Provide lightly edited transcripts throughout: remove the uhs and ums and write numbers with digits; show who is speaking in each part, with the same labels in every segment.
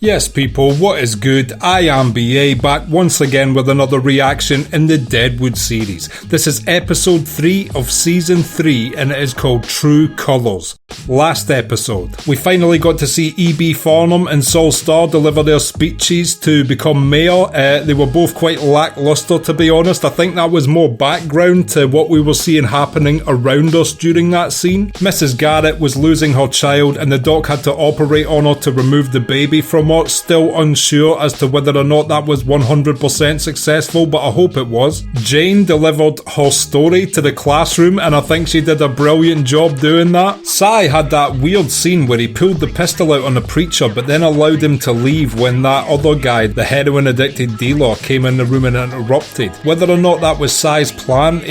Speaker 1: Yes people, what is good? I am BA, back once again with another reaction in the Deadwood series. This is episode 3 of season 3 and it is called True Colours. Last episode, we finally got to see E.B. Farnham and Saul Starr deliver their speeches to become mayor. They were both quite lackluster, to be honest. I think that was more background to what we were seeing happening around us during that scene. Mrs. Garrett was losing her child and the doc had to operate on her to remove the baby from her. Still unsure as to whether or not that was 100% successful, but I hope it was. Jane delivered her story to the classroom and I think she did a brilliant job doing that. Cy had that weird scene where he pulled the pistol out on the preacher but then allowed him to leave when that other guy, the heroin addicted dealer, came in the room and interrupted. Whether or not that was Cy's plan,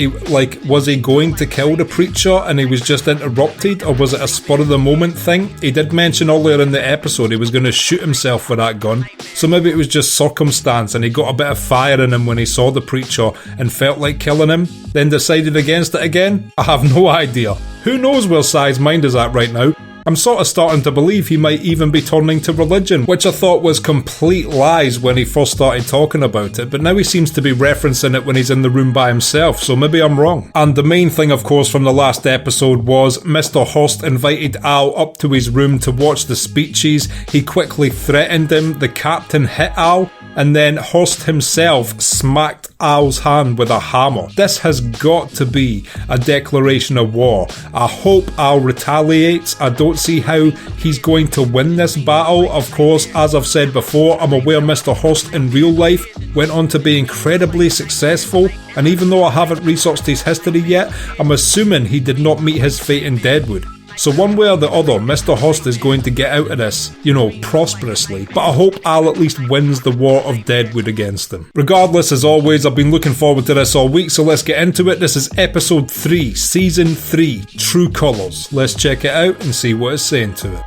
Speaker 1: was he going to kill the preacher and he was just interrupted, or was it a spur of the moment thing? He did mention earlier in the episode he was going to shoot himself with that gun, so maybe it was just circumstance and he got a bit of fire in him when he saw the preacher and felt like killing him, then decided against it again? I have no idea. Who knows where Cy's mind is at right now? I'm sort of starting to believe he might even be turning to religion, which I thought was complete lies when he first started talking about it, but now he seems to be referencing it when he's in the room by himself, so maybe I'm wrong. And the main thing, of course, from the last episode was Mr. Hearst invited Al up to his room to watch the speeches. He quickly threatened him, the captain hit Al, and then Hearst himself smacked Al's hand with a hammer. This has got to be a declaration of war. I hope Al retaliates. I don't see how he's going to win this battle. Of course, as I've said before, I'm aware Mr. Hearst in real life went on to be incredibly successful, and even though I haven't researched his history yet, I'm assuming he did not meet his fate in Deadwood. So one way or the other, Mr. Hearst is going to get out of this, prosperously. But I hope Al at least wins the war of Deadwood against him. Regardless, as always, I've been looking forward to this all week, so let's get into it. This is episode 3, season 3, True Colours. Let's check it out and see what it's saying to it.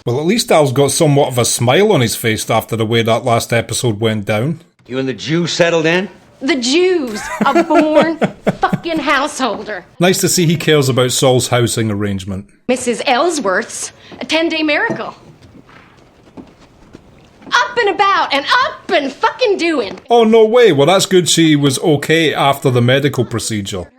Speaker 1: Well, at least Al's got somewhat of a smile on his face after the way that last episode went down.
Speaker 2: You and the Jew settled in?
Speaker 3: The Jew's a born fucking householder.
Speaker 1: Nice to see he cares about Saul's housing arrangement.
Speaker 3: Mrs. Ellsworth's a 10-day miracle. Up and about and up and fucking doing.
Speaker 1: Oh, no way. Well, that's good she was okay after the medical procedure.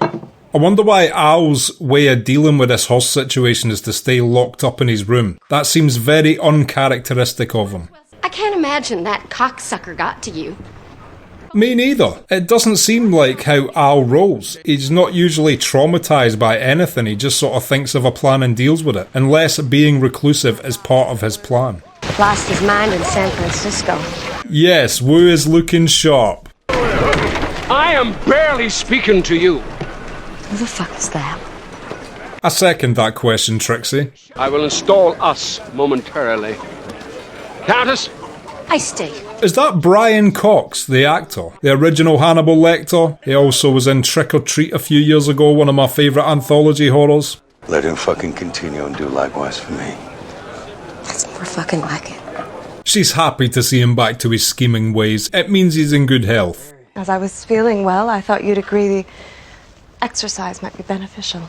Speaker 1: I wonder why Al's way of dealing with this Hearst situation is to stay locked up in his room. That seems very uncharacteristic of him.
Speaker 3: I can't imagine that cocksucker got to you.
Speaker 1: Me neither. It doesn't seem like how Al rolls. He's not usually traumatised by anything, he just sort of thinks of a plan and deals with it, unless being reclusive is part of his plan.
Speaker 3: Lost his mind in San Francisco.
Speaker 1: Yes, Wu is looking sharp.
Speaker 4: I am barely speaking to you.
Speaker 3: Who the fuck is that?
Speaker 1: I second that question, Trixie.
Speaker 4: I will install us momentarily. Countess?
Speaker 3: I stay.
Speaker 1: Is that Brian Cox, the actor? The original Hannibal Lecter? He also was in Trick or Treat a few years ago, one of my favourite anthology horrors.
Speaker 5: Let him fucking continue and do likewise for me.
Speaker 3: That's more fucking like it.
Speaker 1: She's happy to see him back to his scheming ways. It means he's in good health.
Speaker 6: As I was feeling well, I thought you'd agree the exercise might be beneficial.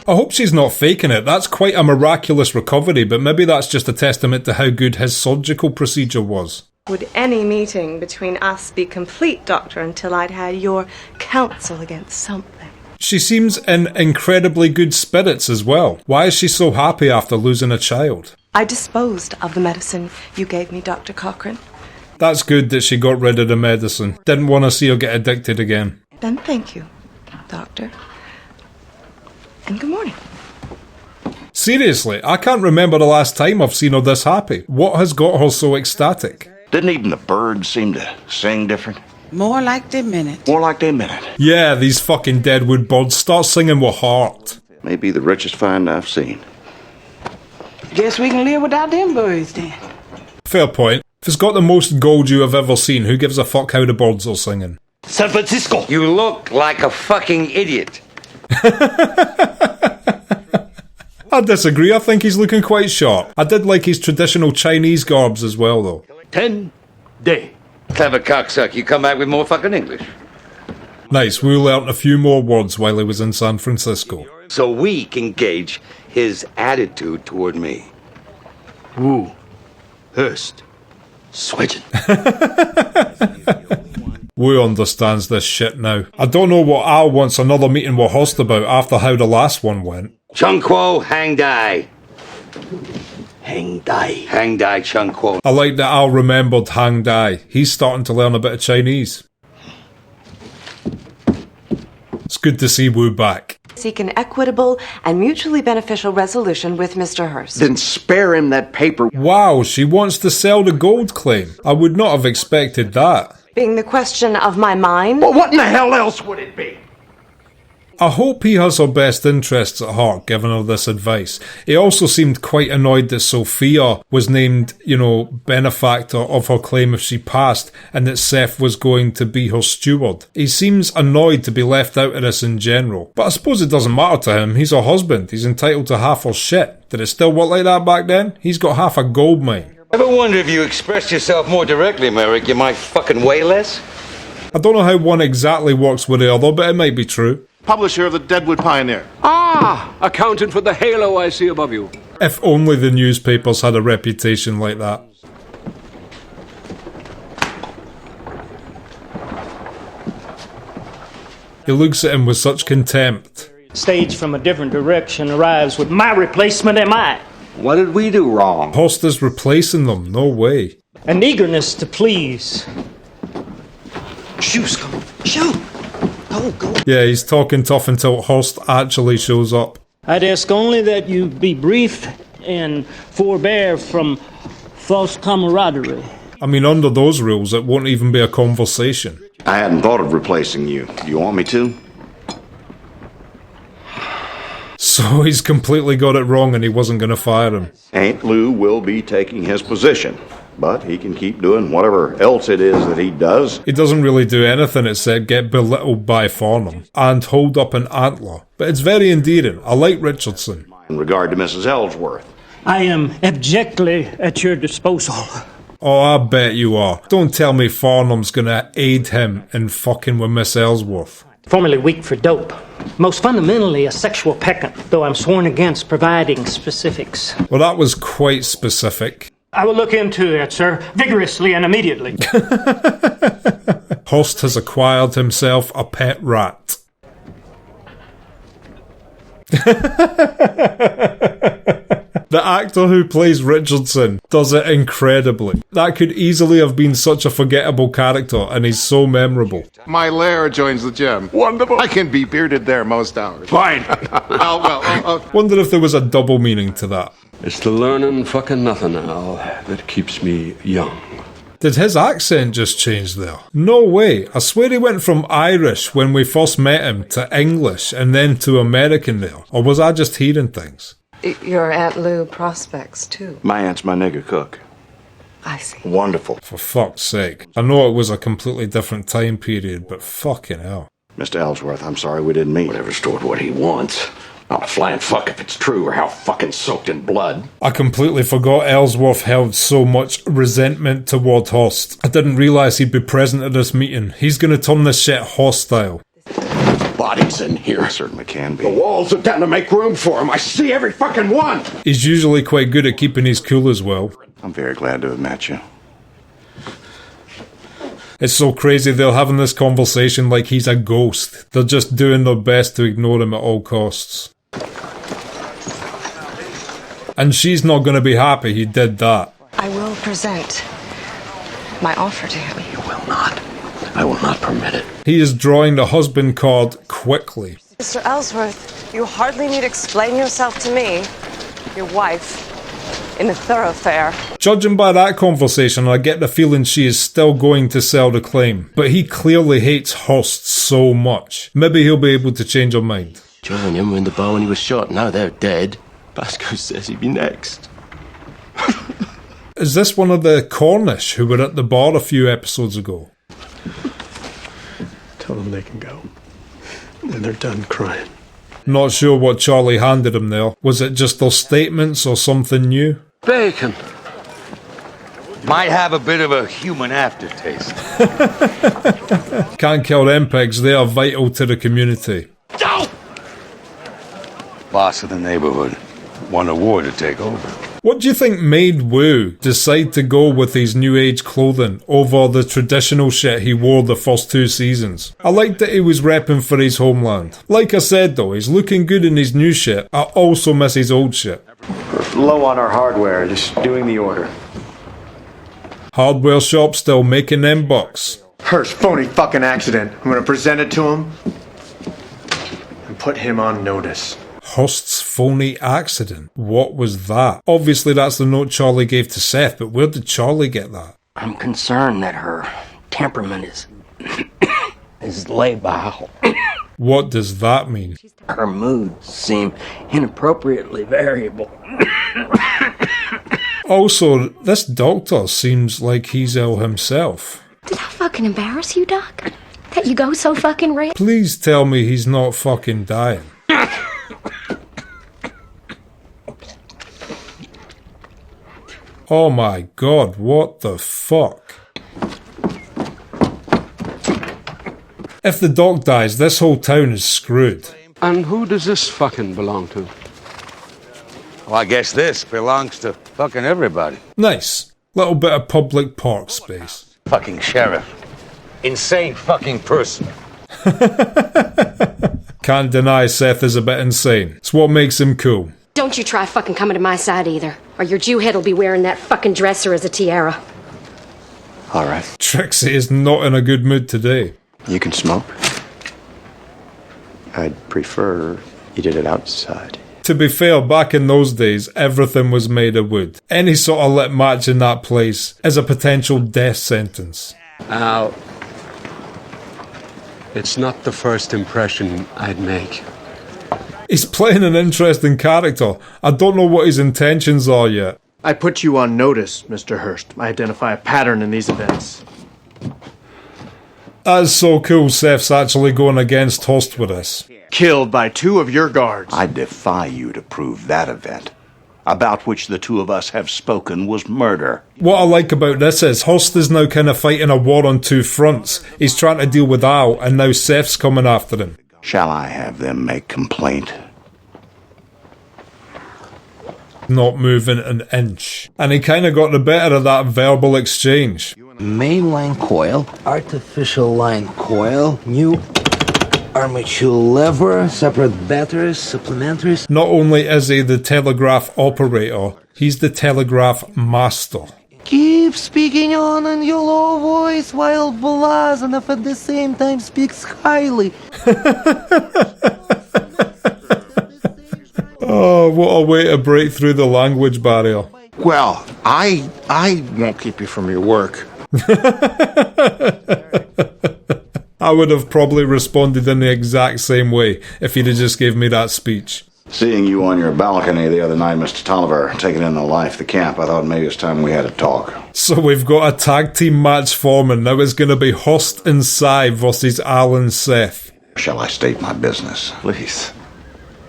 Speaker 1: I hope she's not faking it. That's quite a miraculous recovery, but maybe that's just a testament to how good his surgical procedure was.
Speaker 6: Would any meeting between us be complete, Doctor, until I'd had your counsel against something?
Speaker 1: She seems in incredibly good spirits as well. Why is she so happy after losing a child?
Speaker 6: I disposed of the medicine you gave me, Dr. Cochran.
Speaker 1: That's good that she got rid of the medicine. Didn't want to see her get addicted again.
Speaker 6: Then thank you, Doctor. And good morning.
Speaker 1: Seriously, I can't remember the last time I've seen her this happy. What has got her so ecstatic?
Speaker 5: Didn't even the birds seem to sing different?
Speaker 7: More like they meant it.
Speaker 5: More like they meant it.
Speaker 1: Yeah, these fucking Deadwood birds start singing with heart.
Speaker 5: Maybe the richest find I've seen.
Speaker 7: Guess we can live without them birds then.
Speaker 1: Fair point. If it's got the most gold you have ever seen, who gives a fuck how the birds are singing?
Speaker 2: San Francisco! You look like a fucking idiot.
Speaker 1: I disagree, I think he's looking quite sharp. I did like his traditional Chinese garbs as well though.
Speaker 4: 10-day.
Speaker 2: Clever cocksucker, you come back with more fucking English.
Speaker 1: Nice, we learnt a few more words while he was in San Francisco.
Speaker 2: So we can gauge his attitude toward me.
Speaker 4: Woo. Hearst. Swedgen.
Speaker 1: Wu understands this shit now. I don't know what Al wants another meeting with Hearst about after how the last one went.
Speaker 2: Chung Kuo Hang Dai.
Speaker 4: Hang Dai.
Speaker 2: Hang Dai Chung Kuo.
Speaker 1: I like that Al remembered Hang Dai. He's starting to learn a bit of Chinese. It's good to see Wu back.
Speaker 8: Seek an equitable and mutually beneficial resolution with Mr. Hearst.
Speaker 5: Then spare him that paper.
Speaker 1: Wow, she wants to sell the gold claim. I would not have expected that.
Speaker 8: Being the question of my mind,
Speaker 5: Well, what in the hell else would it be?
Speaker 1: I hope he has her best interests at heart, giving her this advice. He also seemed quite annoyed that Sophia was named, benefactor of her claim if she passed, and that Seth was going to be her steward. He seems annoyed to be left out of this in general. But I suppose it doesn't matter to him. He's her husband. He's entitled to half her shit. Did it still work like that back then? He's got half a gold mine.
Speaker 2: Ever wonder if you expressed yourself more directly, Merrick, you might fucking weigh less?
Speaker 1: I don't know how one exactly works with the other, but it might be true.
Speaker 9: Publisher of the Deadwood Pioneer.
Speaker 4: Ah, accountant for the halo I see above you.
Speaker 1: If only the newspapers had a reputation like that. He looks at him with such contempt.
Speaker 10: Stage from a different direction arrives with my replacement MI.
Speaker 2: What did we do wrong?
Speaker 1: Hearst is replacing them, no way.
Speaker 10: An eagerness to please.
Speaker 7: Shoes, come on. Shoot. Go.
Speaker 1: Yeah, he's talking tough until Hearst actually shows up.
Speaker 10: I'd ask only that you be brief and forbear from false camaraderie.
Speaker 1: I mean, under those rules, it won't even be a conversation.
Speaker 5: I hadn't thought of replacing you. You want me to?
Speaker 1: So he's completely got it wrong and he wasn't going to fire him.
Speaker 5: Aunt Lou will be taking his position, but he can keep doing whatever else it is that he does.
Speaker 1: He doesn't really do anything except get belittled by Farnham and hold up an antler. But it's very endearing. I like Richardson.
Speaker 5: In regard to Mrs. Ellsworth,
Speaker 10: I am abjectly at your disposal.
Speaker 1: Oh, I bet you are. Don't tell me Farnham's going to aid him in fucking with Miss Ellsworth.
Speaker 10: Formerly weak for dope. Most fundamentally a sexual peccant, though I'm sworn against providing specifics.
Speaker 1: Well, that was quite specific.
Speaker 10: I will look into it, sir, vigorously and immediately.
Speaker 1: Hearst has acquired himself a pet rat. The actor who plays Richardson does it incredibly. That could easily have been such a forgettable character, and he's so memorable.
Speaker 9: My lair joins the gym.
Speaker 4: Wonderful.
Speaker 9: I can be bearded there most hours.
Speaker 4: Fine.
Speaker 1: Wonder if there was a double meaning to that.
Speaker 4: It's the learning fucking nothing, Al, that keeps me young.
Speaker 1: Did his accent just change there? No way. I swear he went from Irish when we first met him to English and then to American there. Or was I just hearing things?
Speaker 8: your Aunt Lou prospects, too.
Speaker 5: My aunt's my nigger cook.
Speaker 8: I see.
Speaker 5: Wonderful.
Speaker 1: For fuck's sake. I know it was a completely different time period, but fucking hell.
Speaker 5: Mr. Ellsworth, I'm sorry we didn't meet.
Speaker 11: Whatever's toward what he wants. Not a flying fuck if it's true or how fucking soaked in blood.
Speaker 1: I completely forgot Ellsworth held so much resentment toward Hearst. I didn't realise he'd be present at this meeting. He's gonna turn this shit hostile.
Speaker 11: Bodies in here.
Speaker 5: Certainly can be.
Speaker 11: The walls are down to make room for him. I see every fucking one.
Speaker 1: He's usually quite good at keeping his cool as well.
Speaker 5: I'm very glad to have met you.
Speaker 1: It's so crazy they're having this conversation like he's a ghost. They're just doing their best to ignore him at all costs. And she's not going to be happy he did that.
Speaker 8: I will present my offer to him.
Speaker 11: You will not. I will not permit it.
Speaker 1: He is drawing the husband card quickly.
Speaker 8: Mr. Ellsworth, you hardly need explain yourself to me, your wife, in a thoroughfare.
Speaker 1: Judging by that conversation, I get the feeling she is still going to sell the claim. But he clearly hates Hearst so much. Maybe he'll be able to change her mind.
Speaker 11: Joe and him were in the bar when he was shot. Now they're dead. Basco says he'd be next.
Speaker 1: Is this one of the Cornish who were at the bar a few episodes ago?
Speaker 12: Tell them they can go when they're done crying.
Speaker 1: Not sure what Charlie handed him there. Was it just their statements or something new?
Speaker 4: Bacon.
Speaker 2: Might have a bit of a human aftertaste.
Speaker 1: Can't kill them pigs, they are vital to the community.
Speaker 2: Boss of the neighborhood. Won a war to take over.
Speaker 1: What do you think made Wu decide to go with his new age clothing over the traditional shit he wore the first 2 seasons? I liked that he was repping for his homeland. Like I said though, he's looking good in his new shit. I also miss his old shit.
Speaker 12: We're low on our hardware, just doing the order.
Speaker 1: Hardware shop still making them bucks.
Speaker 12: Hearst, phony fucking accident. I'm gonna present it to him and put him on notice.
Speaker 1: Hearst's phony accident. What was that? Obviously that's the note Charlie gave to Seth, but where did Charlie get that?
Speaker 13: I'm concerned that her temperament is labile.
Speaker 1: What does that mean?
Speaker 13: Her moods seem inappropriately variable.
Speaker 1: Also, this doctor seems like he's ill himself.
Speaker 3: Did I fucking embarrass you, Doc? That you go so fucking red?
Speaker 1: Please tell me he's not fucking dying. Oh my god, what the fuck? If the doc dies, this whole town is screwed.
Speaker 4: And who does this fucking belong to?
Speaker 2: Well, I guess this belongs to fucking everybody.
Speaker 1: Nice. Little bit of public park space.
Speaker 2: Fucking sheriff. Insane fucking person.
Speaker 1: Can't deny Seth is a bit insane. It's what makes him cool.
Speaker 3: Don't you try fucking coming to my side either, or your Jew head'll be wearing that fucking dresser as a tiara.
Speaker 12: Alright.
Speaker 1: Trixie is not in a good mood today.
Speaker 12: You can smoke. I'd prefer you did it outside.
Speaker 1: To be fair, back in those days, everything was made of wood. Any sort of lit match in that place is a potential death sentence.
Speaker 4: Now, it's not the first impression I'd make.
Speaker 1: He's playing an interesting character. I don't know what his intentions are yet.
Speaker 12: I put you on notice, Mr. Hearst. I identify a pattern in these events.
Speaker 1: That's so cool Seth's actually going against Hearst with this.
Speaker 12: Killed by 2 of your guards.
Speaker 5: I defy you to prove that event, about which the 2 of us have spoken, was murder.
Speaker 1: What I like about this is Hearst is now kind of fighting a war on 2 fronts. He's trying to deal with Al, and now Seth's coming after him.
Speaker 5: Shall I have them make complaint?
Speaker 1: Not moving an inch. And he kind of got the better of that verbal exchange.
Speaker 13: Mainline coil, artificial line coil, new armature lever, separate batteries, supplementaries.
Speaker 1: Not only is he the telegraph operator, he's the telegraph master.
Speaker 13: Keep speaking on in your low voice while Blazanov at the same time speaks highly.
Speaker 1: Oh, what a way to break through the language barrier.
Speaker 9: Well, I won't keep you from your work.
Speaker 1: I would have probably responded in the exact same way if he'd have just gave me that speech.
Speaker 5: Seeing you on your balcony the other night, Mr. Tolliver, taking in the life of the camp, I thought maybe it's time we had a talk.
Speaker 1: So we've got a tag team match forming. Now it's going to be Hearst and Cy versus Al and Seth.
Speaker 5: Shall I state my business?
Speaker 9: Please,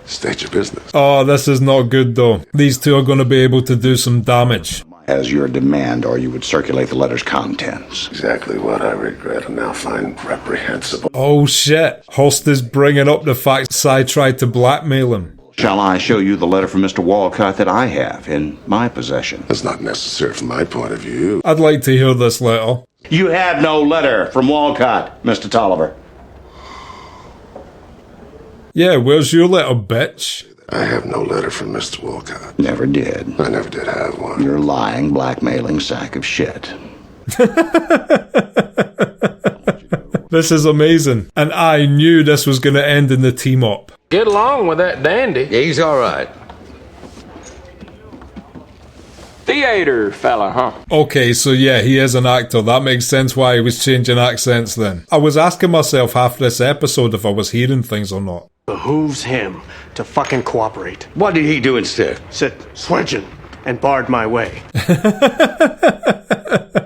Speaker 9: state your business.
Speaker 1: Oh, this is not good though. These 2 are going to be able to do some damage.
Speaker 5: As your demand, or you would circulate the letter's contents.
Speaker 9: Exactly what I regret and now find reprehensible.
Speaker 1: Oh shit. Hearst is bringing up the fact Cy tried to blackmail him.
Speaker 5: Shall I show you the letter from Mr. Walcott that I have in my possession?
Speaker 9: That's not necessary from my point of view.
Speaker 1: I'd like to hear this letter.
Speaker 5: You have no letter from Walcott, Mr. Tolliver.
Speaker 1: Yeah, where's your letter, bitch?
Speaker 9: I have no letter from Mr. Walcott.
Speaker 5: Never did.
Speaker 9: I never did have one.
Speaker 5: You're a lying, blackmailing sack of shit.
Speaker 1: This is amazing. And I knew this was going to end in the team up.
Speaker 4: Get along with that dandy.
Speaker 2: Yeah, he's all right.
Speaker 4: Theater fella, huh?
Speaker 1: Okay, so yeah, he is an actor. That makes sense why he was changing accents then. I was asking myself half this episode if I was hearing things or not.
Speaker 12: Behooves him to fucking cooperate.
Speaker 2: What did he do instead?
Speaker 12: Said switching and barred my way.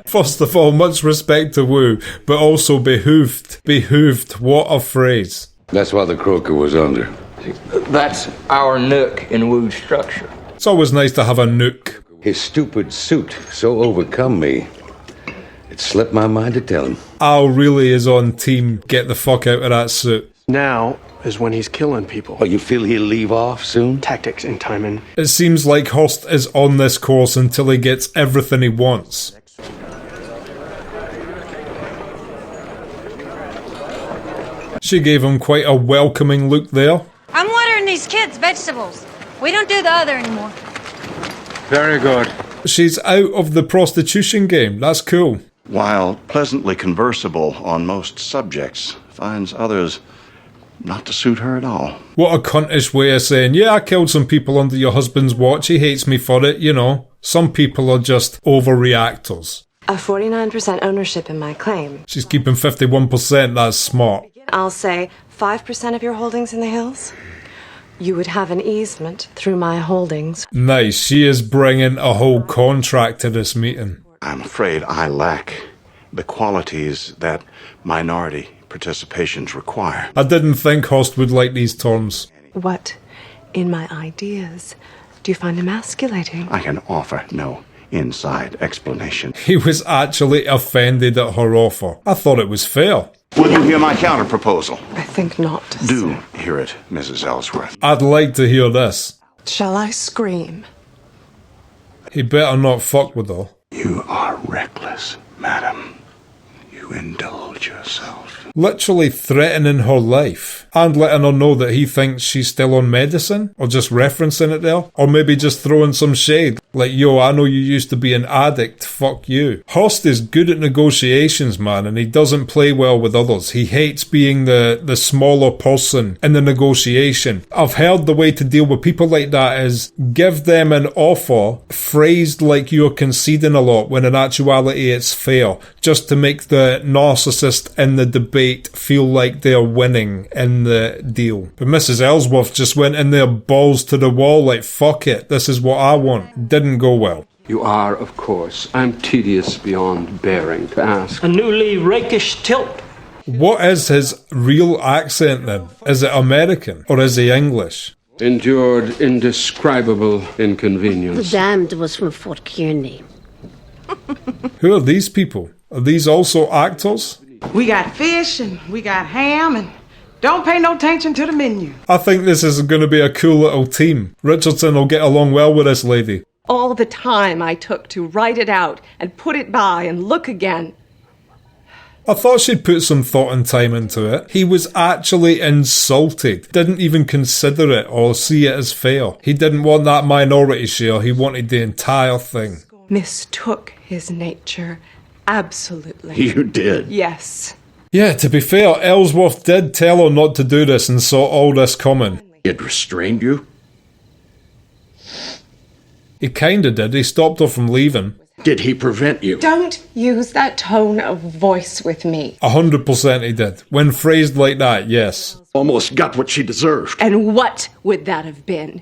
Speaker 1: First of all, much respect to Wu, but also behooved. Behooved, what a phrase.
Speaker 2: That's why the croaker was under.
Speaker 13: That's our nook in Wu's structure.
Speaker 1: It's always nice to have a nook.
Speaker 2: His stupid suit so overcome me, it slipped my mind to tell him.
Speaker 1: Al really is on team get the fuck out of that suit.
Speaker 14: Now is when he's killing people.
Speaker 2: Oh, you feel he'll leave off soon?
Speaker 14: Tactics and timing.
Speaker 1: It seems like Hearst is on this course until he gets everything he wants. She gave him quite a welcoming look there.
Speaker 15: I'm watering these kids' vegetables. We don't do the other anymore.
Speaker 5: Very good.
Speaker 1: She's out of the prostitution game. That's cool.
Speaker 5: While pleasantly conversable on most subjects, finds others not to suit her at all.
Speaker 1: What a cuntish way of saying, yeah, I killed some people under your husband's watch. He hates me for it, you know. Some people are just overreactors.
Speaker 8: A 49% ownership in my claim.
Speaker 1: She's keeping 51%. That's smart.
Speaker 8: I'll say 5% of your holdings in the hills. You would have an easement through my holdings.
Speaker 1: Nice. She is bringing a whole contract to this meeting.
Speaker 5: I'm afraid I lack the qualities that minority participations require.
Speaker 1: I didn't think Hearst would like these terms.
Speaker 8: What in my ideas do you find emasculating?
Speaker 5: I can offer no inside explanation.
Speaker 1: He was actually offended at her offer. I thought it was fair.
Speaker 5: Will you hear my counter proposal?
Speaker 8: I think not.
Speaker 5: Do hear it, Mrs. Ellsworth.
Speaker 1: I'd like to hear this.
Speaker 8: Shall I scream?
Speaker 1: He better not fuck with her.
Speaker 5: You are reckless, madam. You indulge yourself.
Speaker 1: Literally threatening her life and letting her know that he thinks she's still on medicine, or just referencing it there, or maybe just throwing some shade like, yo, I know you used to be an addict, fuck you. Hearst is good at negotiations, man, and he doesn't play well with others. He hates being the smaller person in the negotiation. I've heard the way to deal with people like that is give them an offer phrased like you're conceding a lot when in actuality it's fair, just to make the narcissist in the debate feel like they're winning in the deal. But Mrs. Ellsworth just went in there balls to the wall like, fuck it, this is what I want. Didn't go well.
Speaker 4: You are, of course. I'm tedious beyond bearing to ask.
Speaker 10: A newly rakish tilt.
Speaker 1: What is his real accent then? Is it American or is he English?
Speaker 4: Endured indescribable inconvenience.
Speaker 3: The damned was from Fort Kearney.
Speaker 1: Who are these people? Are these also actors?
Speaker 7: We got fish and we got ham and don't pay no attention to the menu.
Speaker 1: I think this is going to be a cool little team. Richardson will get along well with this lady.
Speaker 6: All the time I took to write it out and put it by and look again.
Speaker 1: I thought she'd put some thought and time into it. He was actually insulted. Didn't even consider it or see it as fair. He didn't want that minority share. He wanted the entire thing.
Speaker 6: Mistook his nature. Absolutely.
Speaker 11: You did?
Speaker 6: Yes.
Speaker 1: Yeah, to be fair, Ellsworth did tell her not to do this and saw all this coming.
Speaker 11: He had restrained you?
Speaker 1: He kinda did. He stopped her from leaving.
Speaker 11: Did he prevent you?
Speaker 6: Don't use that tone of voice with me.
Speaker 1: 100% he did. When phrased like that, yes.
Speaker 11: Almost got what she deserved.
Speaker 6: And what would that have been?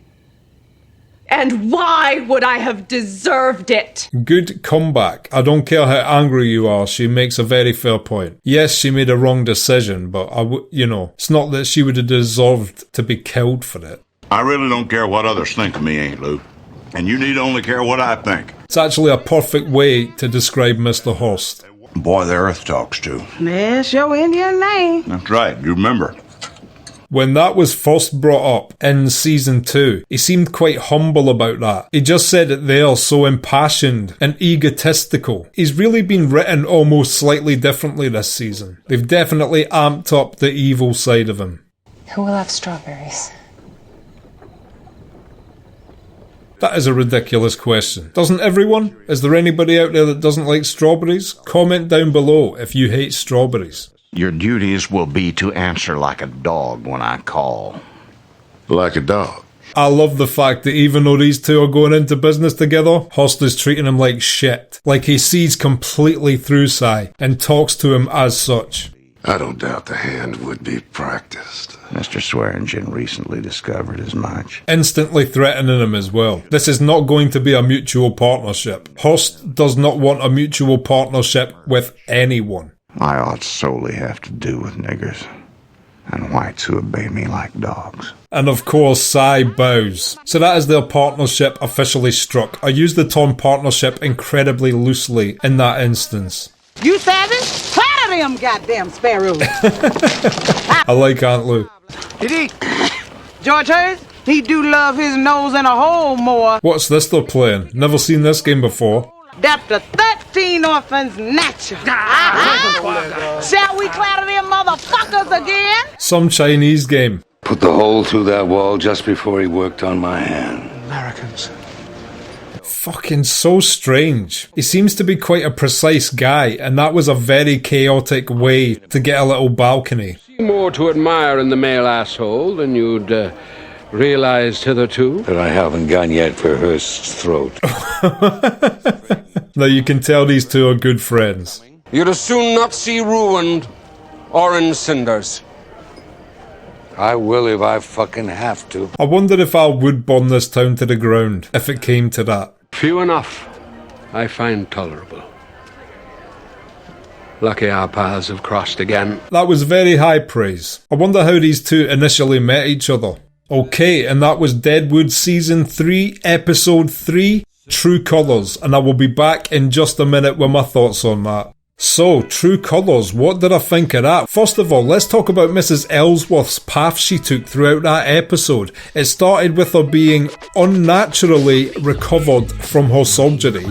Speaker 6: And why would I have deserved it?
Speaker 1: Good comeback. I don't care how angry you are, she makes a very fair point. Yes, she made a wrong decision, but it's not that she would have deserved to be killed for it.
Speaker 16: I really don't care what others think of me, Aunt Lou. And you need only care what I think.
Speaker 1: It's actually a perfect way to describe Mr. Hearst.
Speaker 16: Boy, the earth talks too.
Speaker 7: That's your Indian name.
Speaker 16: That's right, you remember.
Speaker 1: When that was first brought up in season 2, he seemed quite humble about that. He just said it there so impassioned and egotistical. He's really been written almost slightly differently this season. They've definitely amped up the evil side of him.
Speaker 8: Who will have strawberries?
Speaker 1: That is a ridiculous question. Doesn't everyone? Is there anybody out there that doesn't like strawberries? Comment down below if you hate strawberries.
Speaker 5: Your duties will be to answer like a dog when I call.
Speaker 16: Like a dog?
Speaker 1: I love the fact that even though these two are going into business together, Hearst is treating him like shit. Like he sees completely through Cy and talks to him as such.
Speaker 16: I don't doubt the hand would be practiced.
Speaker 5: Mr. Swearingen recently discovered as much.
Speaker 1: Instantly threatening him as well. This is not going to be a mutual partnership. Hearst does not want a mutual partnership with anyone.
Speaker 5: I ought solely have to do with niggers.
Speaker 9: and whites who obey me like dogs.
Speaker 1: And of course, Cy bows. So that is their partnership officially struck. I use the term partnership incredibly loosely in that instance.
Speaker 7: You savage? Clatter them goddamn sparrows.
Speaker 1: I like Aunt Lou.
Speaker 7: Did he? George Hearst? He do love his nose in a hole more.
Speaker 1: What's this they're playing? Never seen this game before.
Speaker 7: That the 13 orphans natural. Shall we clatter them motherfuckers again?
Speaker 1: Some Chinese game.
Speaker 2: Put the hole through that wall just before he worked on my hand.
Speaker 14: Americans.
Speaker 1: Fucking so strange. He seems to be quite a precise guy, and that was a very chaotic way to get a little balcony.
Speaker 4: More to admire in the male asshole than you'd realized hitherto.
Speaker 2: That I haven't gone yet for Hearst's throat.
Speaker 1: Now you can tell these two are good friends.
Speaker 4: You'd as soon not see ruined or in cinders.
Speaker 2: I will if I fucking have to.
Speaker 1: I wonder if I would burn this town to the ground, if it came to that.
Speaker 4: Few enough, I find tolerable. Lucky our paths have crossed again.
Speaker 1: That was very high praise. I wonder how these two initially met each other. Okay, and that was Deadwood Season 3, Episode 3, True Colours, and I will be back in just a minute with my thoughts on that. So, True Colours, what did I think of that? First of all, let's talk about Mrs. Ellsworth's path she took throughout that episode. It started with her being unnaturally recovered from her surgery,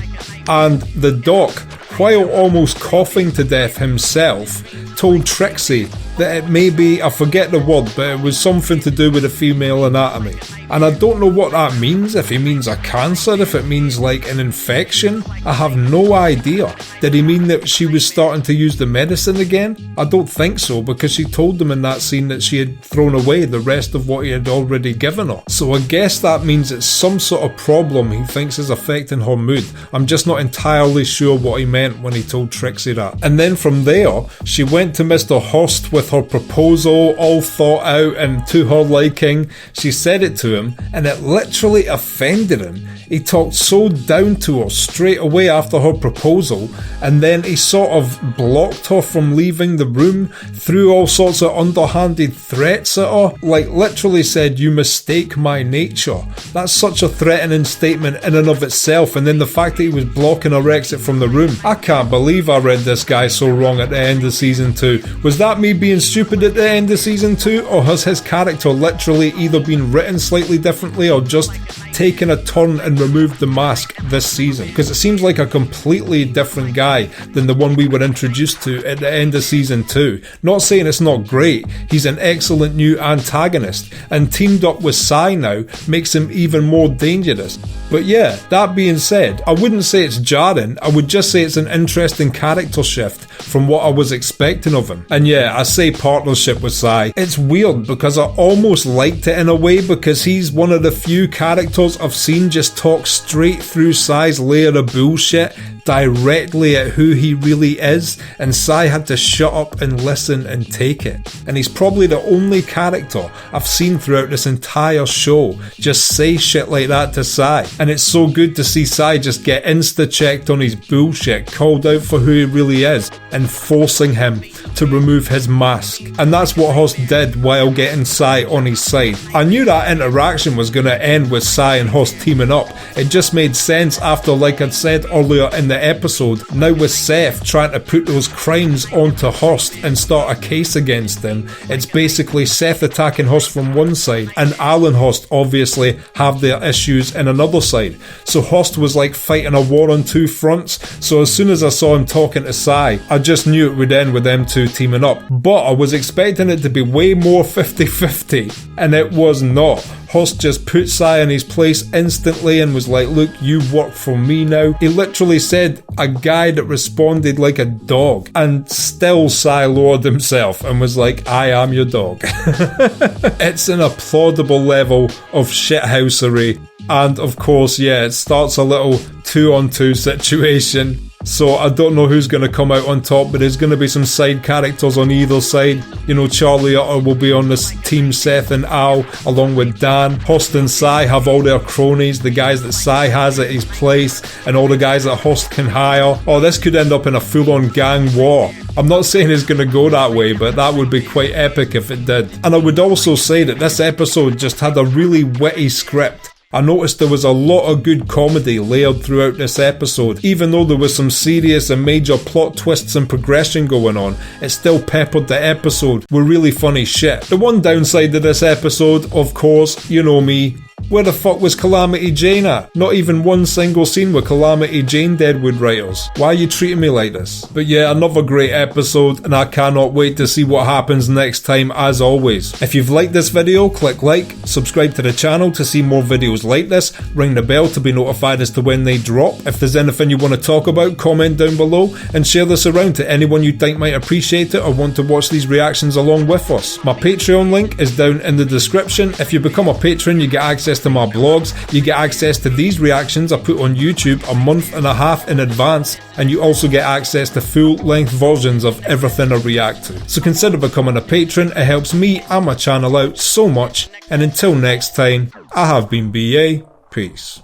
Speaker 1: and the doc, while almost coughing to death himself, told Trixie that it may be, I forget the word, but it was something to do with the female anatomy. And I don't know what that means, if he means a cancer, if it means like an infection. I have no idea. Did he mean that she was starting to use the medicine again? I don't think so, because she told them in that scene that she had thrown away the rest of what he had already given her. So I guess that means it's some sort of problem he thinks is affecting her mood. I'm just not entirely sure what he meant when he told Trixie that. And then from there, she went to Mr. Hearst with her proposal all thought out and to her liking. She said it to him, and it literally offended him. He talked so down to her straight away after her proposal, and then he sort of blocked her from leaving the room, threw all sorts of underhanded threats at her, like literally said, "You mistake my nature." That's such a threatening statement in and of itself, and then the fact that he was blocking her exit from the room. I can't believe I read this guy so wrong at the end of Season 2. Was that me being stupid at the end of Season 2, or has his character literally either been written slightly differently or just taken a turn and removed the mask this season? Because it seems like a completely different guy than the one we were introduced to at the end of Season 2. Not saying it's not great, he's an excellent new antagonist, and teamed up with Cy now makes him even more dangerous. But yeah, that being said, I wouldn't say it's jarring, I would just say it's an interesting character shift from what I was expecting of him. And yeah, I say partnership with Cy. It's weird because I almost liked it in a way, because he's one of the few characters I've seen just talk straight through Cy's layer of bullshit directly at who he really is, and Cy had to shut up and listen and take it. And he's probably the only character I've seen throughout this entire show just say shit like that to Cy. And it's so good to see Cy just get insta-checked on his bullshit, called out for who he really is, and forcing him to remove his mask. And that's what Hearst did while getting Cy on his side. I knew that interaction was going to end with Cy and Hearst teaming up. It just made sense after, like I'd said earlier in the episode, now with Seth trying to put those crimes onto Hearst and start a case against him, it's basically Seth attacking Hearst from one side, and Alan Hearst obviously have their issues in another side. So Hearst was like fighting a war on two fronts. So as soon as I saw him talking to Cy, I just knew it would end with them two teaming up. But I was expecting it to be way more 50-50, and it was not. Hearst just put Cy in his place instantly and was like, "Look, you work for me now." He literally said a guy that responded like a dog, and still Cy lowered himself and was like, "I am your dog." It's an applaudable level of shithousery. And of course, yeah, it starts a little 2-on-2 situation. So I don't know who's going to come out on top, but there's going to be some side characters on either side. You know, Charlie Utter will be on this team, Seth and Al, along with Dan. Hearst and Cy have all their cronies, the guys that Cy has at his place, and all the guys that Hearst can hire. Oh, this could end up in a full-on gang war. I'm not saying it's going to go that way, but that would be quite epic if it did. And I would also say that this episode just had a really witty script. I noticed there was a lot of good comedy layered throughout this episode. Even though there was some serious and major plot twists and progression going on, it still peppered the episode with really funny shit. The one downside of this episode, of course, you know me. Where the fuck was Calamity Jane at? Not even one single scene with Calamity Jane, Deadwood writers. Why are you treating me like this? But yeah, another great episode, and I cannot wait to see what happens next time as always. If you've liked this video, click like, subscribe to the channel to see more videos like this, ring the bell to be notified as to when they drop. If there's anything you want to talk about, comment down below, and share this around to anyone you think might appreciate it or want to watch these reactions along with us. My Patreon link is down in the description. If you become a patron, you get access to my blogs, you get access to these reactions I put on YouTube a month and a half in advance, and you also get access to full-length versions of everything I react to. So consider becoming a patron, it helps me and my channel out so much, and until next time, I have been BA, peace.